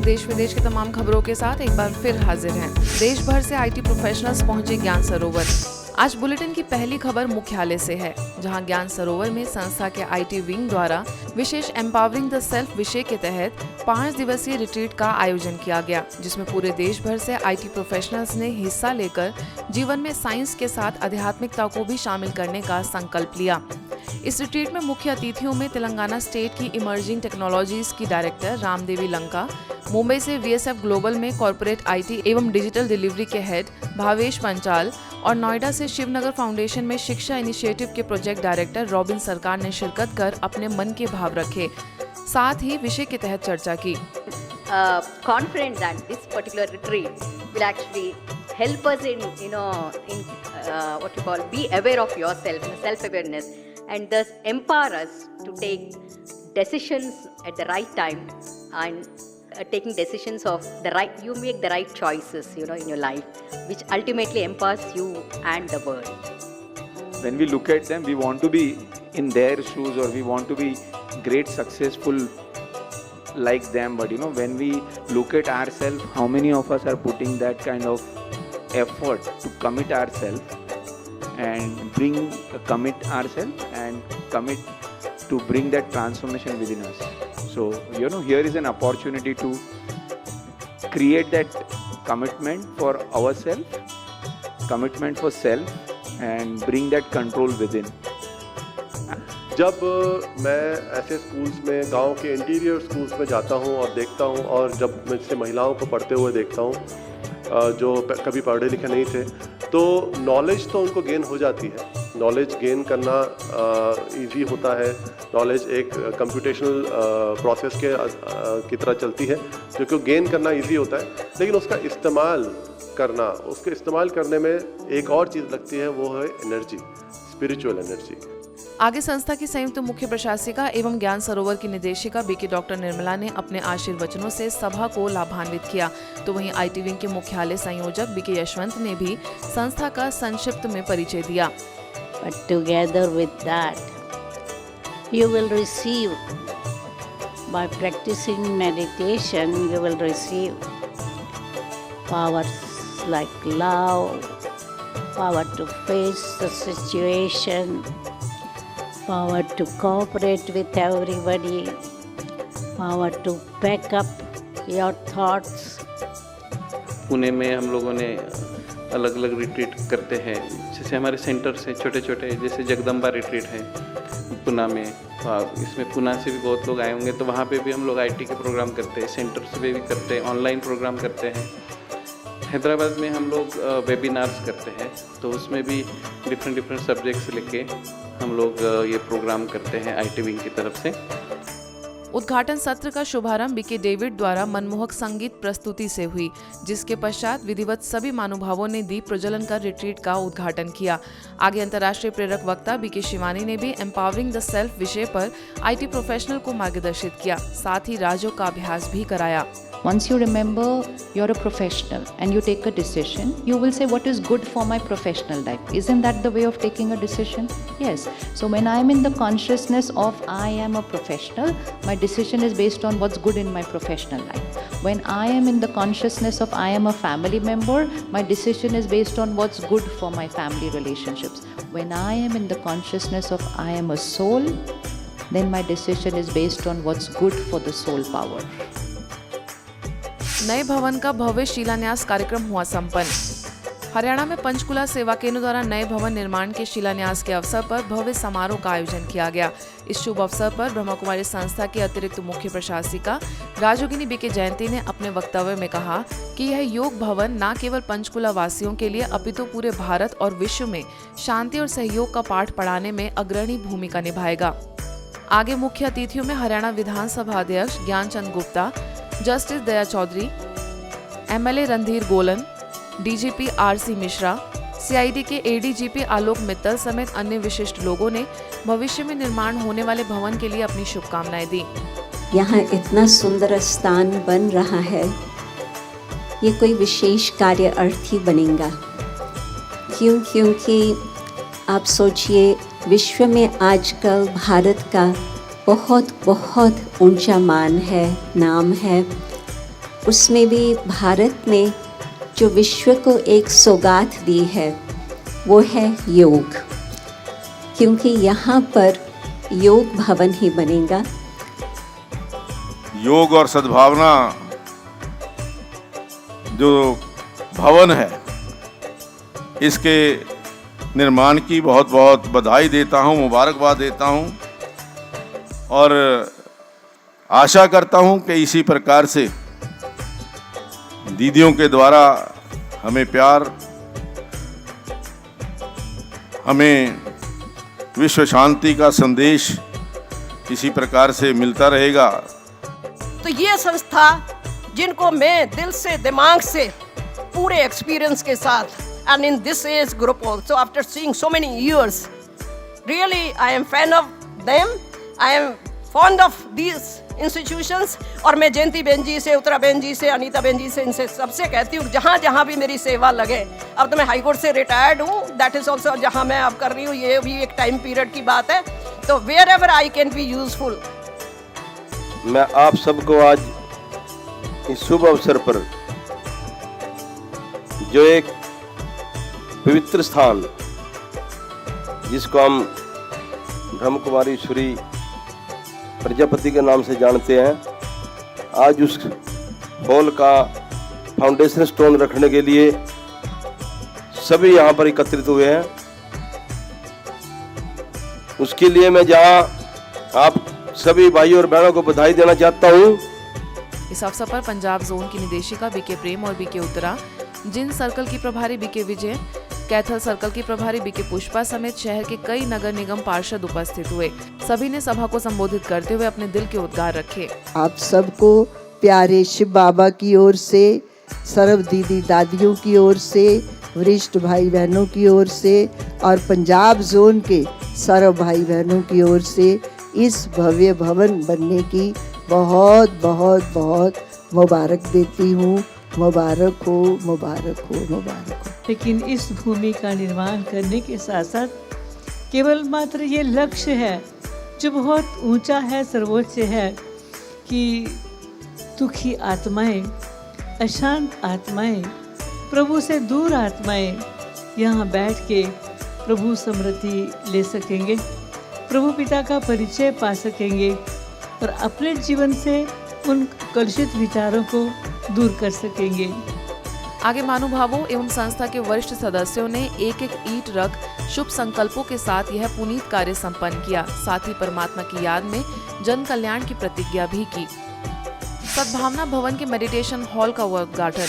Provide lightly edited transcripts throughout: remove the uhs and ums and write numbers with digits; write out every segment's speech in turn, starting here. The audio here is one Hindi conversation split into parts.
देश विदेश की तमाम खबरों के साथ एक बार फिर हाजिर हैं। देश भर से आईटी प्रोफेशनल्स पहुंचे ज्ञान सरोवर। आज बुलेटिन की पहली खबर मुख्यालय से है, जहां ज्ञान सरोवर में संस्था के आईटी विंग द्वारा विशेष एम्पावरिंग द सेल्फ विषय के तहत 5 दिवसीय रिट्रीट का आयोजन किया गया, जिसमें पूरे देश भर से आईटी प्रोफेशनल्स ने हिस्सा लेकर जीवन में साइंस के साथ आध्यात्मिकता को भी शामिल करने का संकल्प लिया। इस रिट्रीट में मुख्य अतिथियों में तेलंगाना स्टेट की इमर्जिंग टेक्नोलॉजीज की डायरेक्टर रामदेवी लंका, मुंबई से वीएसएफ ग्लोबल में कॉर्पोरेट आईटी एवं डिजिटल डिलीवरी के हेड भावेश पंचाल और नोएडा से शिवनगर फाउंडेशन में शिक्षा इनिशिएटिव के प्रोजेक्ट डायरेक्टर रॉबिन सरकार ने शिरकत कर अपने मन के भाव रखे, साथ ही विषय के तहत चर्चा की। Confident that this particular retreat will actually help us in what you call be aware of yourself, self-awareness, and thus empower us to take decisions at the right time and taking decisions of the right. You make the right choices, in your life, which ultimately empowers you and the world. When we look at them, we want to be in their shoes, or we want to be great, successful like them. But when we look at ourselves, how many of us are putting that kind of effort to commit ourselves and commit ourselves and commit to bring that transformation within us. So here is an opportunity to create that commitment for ourselves, commitment for self, and bring that control within. जब मैं ऐसे स्कूल्स में, गांव के इंटीरियर स्कूल्स में जाता हूं और देखता हूं, और जब मैं इससे महिलाओं को पढ़ते हुए देखता हूं जो कभी पढ़े लिखे नहीं थे, तो नॉलेज तो उनको गेन हो जाती है। नॉलेज गेन करना इजी होता है। नॉलेज एक कंप्यूटेशनल प्रोसेस की तरह चलती है, जो कि गेन करना इजी होता है, लेकिन उसका इस्तेमाल करने में एक और चीज़ लगती है, वो है एनर्जी, स्पिरिचुअल एनर्जी। आगे संस्था की संयुक्त मुख्य प्रशासिका एवं ज्ञान सरोवर की निदेशिका बीके डॉक्टर निर्मला ने अपने आशीर्वचनों से सभा को लाभान्वित किया, तो वहीं आईटी विंग के मुख्यालय संयोजक बीके यशवंत ने भी संस्था का संक्षिप्त में परिचय दिया। But together with that, you will receive, by practicing meditation, you will receive powers like love, power to face the situation, power to cooperate with everybody, power to back up your thoughts. Pune में हम लोगों ने अलग अलग रिट्रीट करते हैं, जैसे हमारे सेंटर से छोटे छोटे, जैसे जगदम्बा रिट्रीट है पुणे में, इसमें पुणे से भी बहुत लोग आए होंगे, तो वहाँ पे भी हम लोग आईटी के प्रोग्राम करते हैं, सेंटर से भी करते हैं, ऑनलाइन प्रोग्राम करते हैं। हैदराबाद में हम लोग वेबिनार्स करते हैं, तो उसमें भी डिफरेंट सब्जेक्ट्स लेके हम लोग ये प्रोग्राम करते हैं आईटी विंग की तरफ से। उद्घाटन सत्र का शुभारंभ बीके डेविड द्वारा मनमोहक संगीत प्रस्तुति से हुई, जिसके पश्चात विधिवत सभी महानुभावों ने दीप प्रज्वलन कर रिट्रीट का उद्घाटन किया। आगे अंतर्राष्ट्रीय प्रेरक वक्ता बीके शिवानी ने भी एम्पावरिंग द सेल्फ विषय पर आईटी प्रोफेशनल को मार्गदर्शित किया, साथ ही राजयोग का अभ्यास भी कराया। Once you remember you're a professional and you take a decision, you will say what is good for my professional life. Isn't that the way of taking a decision? Yes. So when I am in the consciousness of I am a professional, my decision is based on what's good in my professional life. When I am in the consciousness of I am a family member, my decision is based on what's good for my family relationships. When I am in the consciousness of I am a soul, then my decision is based on what's good for the soul power. नए भवन का भव्य शिलान्यास कार्यक्रम हुआ संपन्न। हरियाणा में पंचकुला सेवा केंद्र द्वारा नए भवन निर्माण के शिलान्यास के अवसर पर भव्य समारोह का आयोजन किया गया। इस शुभ अवसर पर ब्रह्मा कुमारी संस्था की अतिरिक्त मुख्य प्रशासिका राजयोगिनी बीके जयंती ने अपने वक्तव्य में कहा कि यह योग भवन न केवल पंचकुला वासियों के लिए अपितु पूरे भारत और विश्व में शांति और सहयोग का पाठ पढ़ाने में अग्रणी भूमिका निभाएगा। आगे मुख्य अतिथियों में हरियाणा विधानसभा अध्यक्ष ज्ञानचंद गुप्ता, जस्टिस दया चौधरी, एमएलए रणधीर गोलन, डीजीपी आरसी मिश्रा, सीआईडी के एडीजीपी आलोक मित्तल समेत अन्य विशिष्ट लोगों ने भविष्य में निर्माण होने वाले भवन के लिए अपनी शुभकामनाएं दी। यहाँ इतना सुंदर स्थान बन रहा है, ये कोई विशेष कार्य अर्थी बनेगा। क्योंकि आप सोचिए, विश्व में आजकल भारत का बहुत ऊंचा मान है, नाम है, उसमें भी भारत ने जो विश्व को एक सौगात दी है वो है योग, क्योंकि यहाँ पर योग भवन ही बनेगा। योग और सद्भावना जो भवन है, इसके निर्माण की बहुत बहुत बधाई देता हूँ, मुबारकबाद देता हूँ और आशा करता हूँ कि इसी प्रकार से दीदियों के द्वारा हमें प्यार, हमें विश्व शांति का संदेश इसी प्रकार से मिलता रहेगा। तो ये संस्था जिनको मैं दिल से, दिमाग से, पूरे एक्सपीरियंस के साथ, and in this age group also, after seeing so many years, really I am fan of them, I am fond of these institutions। और मैं जयंती बहन जी से, उत्तरा बहन जी से, अनीता बहन जी से, इनसे सबसे कहती हूँ जहाँ जहाँ भी मेरी सेवा लगे। अब तो मैं हाई कोर्ट से रिटायर्ड हूँ, दैट इज़ ऑल्सो जहाँ मैं अब कर रही हूँ, ये भी एक टाइम पीरियड की बात है। तो wherever I can be useful. मैं आप सबको आज इस शुभ अवसर पर जो एक पवित्र स्थान जिसको हम ब्रह्म कुमारी श्री प्रजापति के नाम से जानते हैं, आज उस हॉल का फाउंडेशन स्टोन रखने के लिए सभी यहाँ पर एकत्रित हुए हैं। उसके लिए मैं जहाँ आप सभी भाइयों और बहनों को बधाई देना चाहता हूँ। इस अवसर पर पंजाब जोन की निदेशिका बीके प्रेम और बीके उत्तरा, जिन सर्कल की प्रभारी बीके विजय, कैथल सर्कल की प्रभारी बीके पुष्पा समेत शहर के कई नगर निगम पार्षद उपस्थित हुए। सभी ने सभा को संबोधित करते हुए अपने दिल के उद्गार रखे। आप सबको प्यारे शिव बाबा की ओर से, सर्व दीदी दादियों की ओर से, वरिष्ठ भाई बहनों की ओर से और पंजाब जोन के सर्व भाई बहनों की ओर से इस भव्य भवन बनने की बहुत बहुत बहुत मुबारक देती हूँ। मुबारक हो, मुबारक हो, मुबारक हो। लेकिन इस भूमि का निर्माण करने के साथ साथ केवल मात्र ये लक्ष्य है जो बहुत ऊंचा है, सर्वोच्च है कि दुखी आत्माएं, अशांत आत्माएं, प्रभु से दूर आत्माएं यहाँ बैठ के प्रभु स्मृति ले सकेंगे, प्रभु पिता का परिचय पा सकेंगे और अपने जीवन से उन कलुषित विचारों को दूर कर सकेंगे। आगे महानुभावों एवं संस्था के वरिष्ठ सदस्यों ने एक एक ईंट रख शुभ संकल्पों के साथ यह पुनीत कार्य संपन्न किया। साथ ही परमात्मा की याद में जन कल्याण की प्रतिज्ञा भी की। सद्भावना भवन के मेडिटेशन हॉल का उद्घाटन।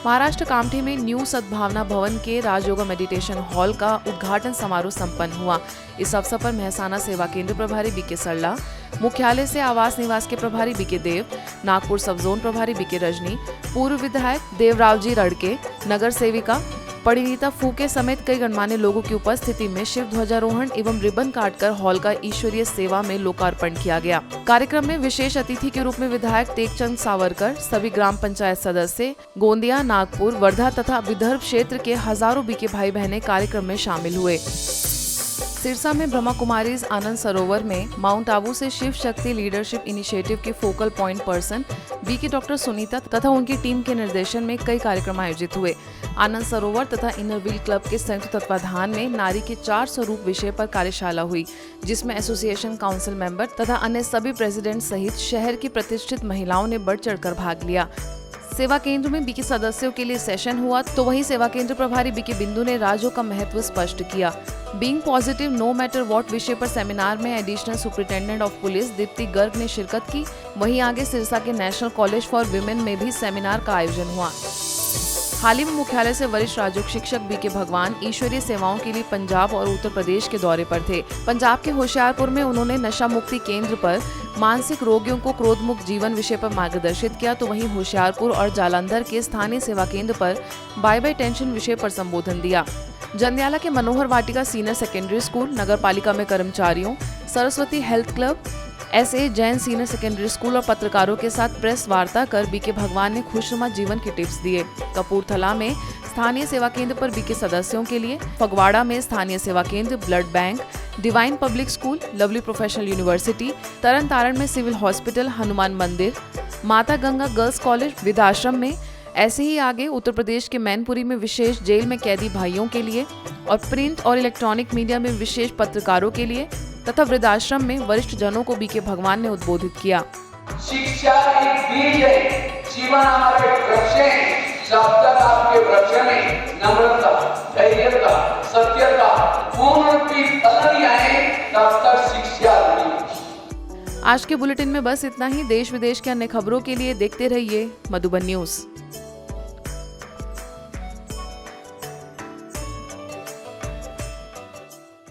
महाराष्ट्र कामठी में न्यू सद्भावना भवन के राजयोगा मेडिटेशन हॉल का उद्घाटन समारोह संपन्न हुआ। इस अवसर पर महसाना सेवा केंद्र प्रभारी बीके सरला, मुख्यालय से आवास निवास के प्रभारी बीके देव, नागपुर सब जोन प्रभारी बीके रजनी, पूर्व विधायक देवरावजी रड़के, नगर सेविका परिणीता फूके समेत कई गणमान्य लोगों की उपस्थिति में शिव ध्वजारोहण एवं रिबन काटकर हॉल का ईश्वरीय सेवा में लोकार्पण किया गया। कार्यक्रम में विशेष अतिथि के रूप में विधायक टेकचंद सावरकर, सभी ग्राम पंचायत सदस्य, गोंदिया, नागपुर, वर्धा तथा विदर्भ क्षेत्र के हजारों बीके भाई बहनें कार्यक्रम में शामिल हुए। सिरसा में ब्रह्मा कुमारीज आनंद सरोवर में माउंट आबू से शिव शक्ति लीडरशिप इनिशिएटिव के focal point person BK doctor Sunita तथा उनकी टीम के निर्देशन में कई कार्यक्रम आयोजित हुए। आनंद सरोवर तथा इनर व्हील क्लब के संयुक्त तत्वाधान में नारी के 4 स्वरूप विषय पर कार्यशाला हुई, जिसमें एसोसिएशन काउंसिल मेंबर तथा अन्य सभी प्रेसिडेंट सहित शहर की प्रतिष्ठित महिलाओं ने बढ़ चढ़कर भाग लिया। सेवा केंद्र में बीके सदस्यों के लिए सेशन हुआ, तो वहीं सेवा केंद्र प्रभारी बीके बिंदु ने राजों का महत्व स्पष्ट किया। Being positive no matter what विषय पर सेमिनार में additional superintendent of police Deepti Garg ने शिरकत की। वहीं आगे सिरसा के नेशनल कॉलेज फॉर विमेन में भी सेमिनार का आयोजन हुआ। हाल ही में मुख्यालय से वरिष्ठ राजयोग शिक्षक बीके भगवान ईश्वरीय सेवाओं के लिए पंजाब और उत्तर प्रदेश के दौरे पर थे। पंजाब के होशियारपुर में उन्होंने नशा मुक्ति केंद्र पर मानसिक रोगियों को क्रोध मुक्त जीवन विषय पर मार्गदर्शित किया, तो वहीं होशियारपुर और जालंधर के स्थानीय सेवा केंद्र पर बाय बाय टेंशन विषय पर संबोधन दिया। जंदियाला के Manohar Vatika senior secondary school, नगर पालिका में कर्मचारियों, Saraswati health club, SA Jain senior secondary school और पत्रकारों के साथ प्रेस वार्ता कर बीके भगवान ने खुशनुमा जीवन के टिप्स दिए। कपूरथला में स्थानीय सेवा केंद्र पर बीके सदस्यों के लिए, फगवाड़ा में स्थानीय सेवा केंद्र, blood bank, divine public school, lovely professional university, Tarn Taran में सिविल हॉस्पिटल, हनुमान मंदिर, माता गंगा गर्ल्स कॉलेज वृद्धाश्रम में, ऐसे ही आगे उत्तर प्रदेश के मैनपुरी में विशेष जेल में कैदी भाइयों के लिए और प्रिंट और इलेक्ट्रॉनिक मीडिया में विशेष पत्रकारों के लिए तथा वृद्धाश्रम में वरिष्ठ जनों को बीके भगवान ने उद्बोधित किया। शिक्षा एक बीज है, जीवन हमारे वृक्ष है, जब तक आपके वृक्ष में नम्रता, धैर्यता, सत्यता, पूर्ण की फल नहीं आए तब तक शिक्षा नहीं। आज के बुलेटिन में बस इतना ही। देश विदेश के अन्य खबरों के लिए देखते रहिए मधुबन न्यूज।